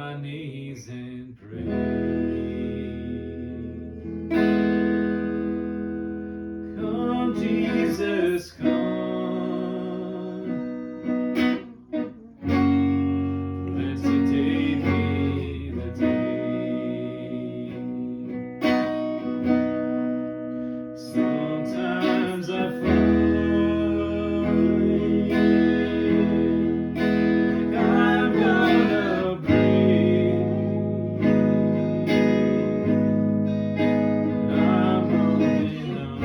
my knees and pray. Come, Jesus, come. Let today be the day. Sometimes I find like I'm gonna break, and I'm holding on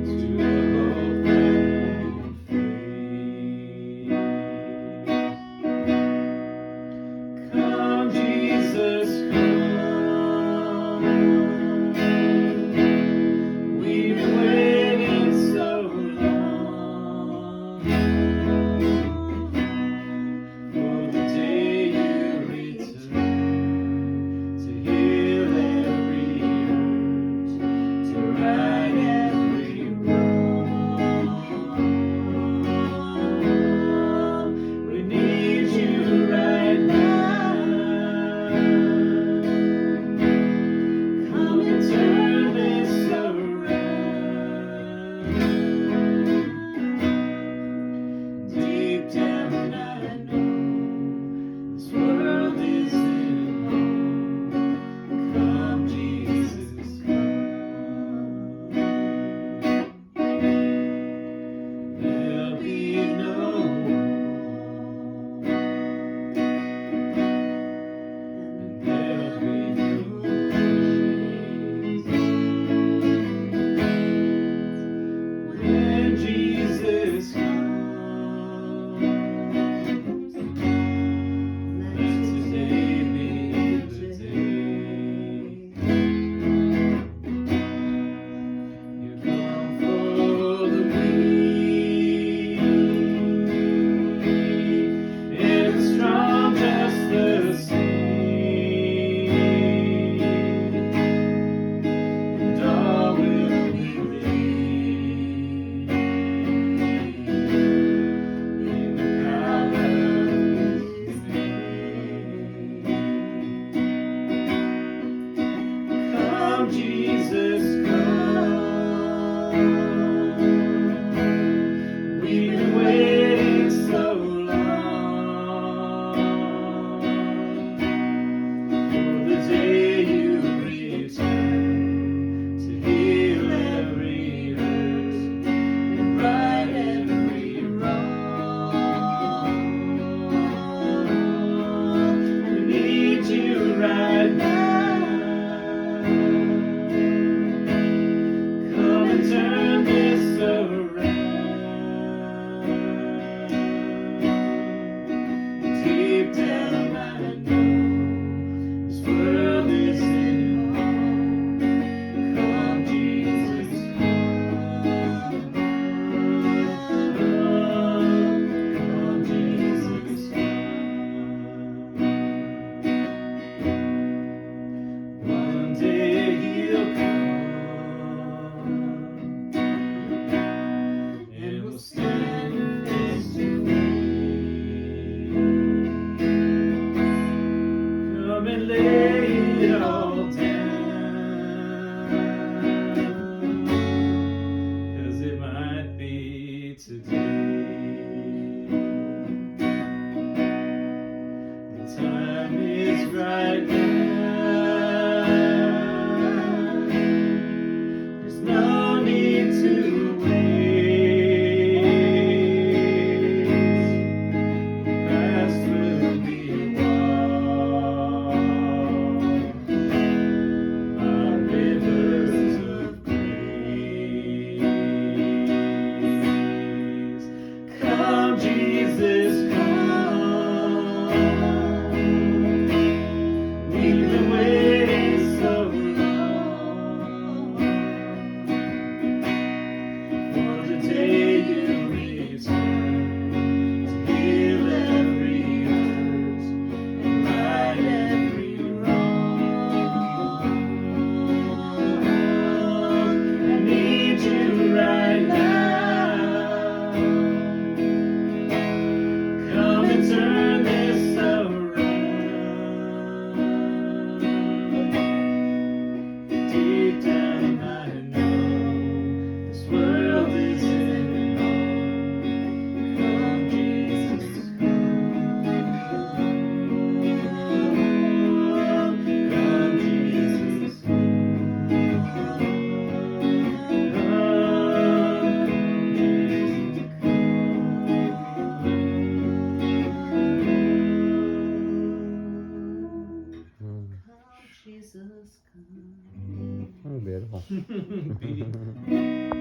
to a hope that won't fade. Come, Jesus, come. We've been waiting so long for the day you return to heal every hurt, to right every wrong. We need you right now. Come and turn this around. Deep down I know this world isn't home. Come, Jesus, come. There'll be no war, and there'll be no chains. When Jesus comes, let today be the day. You come for the weak and the strong just the same, and all will believe in the power of His name. Come, Jesus, come. We've been waiting so long for the day you return to heal every hurt and right every wrong. We need you right now. Come and turn this around. Deep down I know this world isn't home. Come, Jesus, come. Come, Jesus, come. One day He'll come, and we'll stand face to face. Come and lay it all down, 'cause it might be today. The time is right now. There's no need to wait. Past will be washed by rivers of grace. Oh. Beat.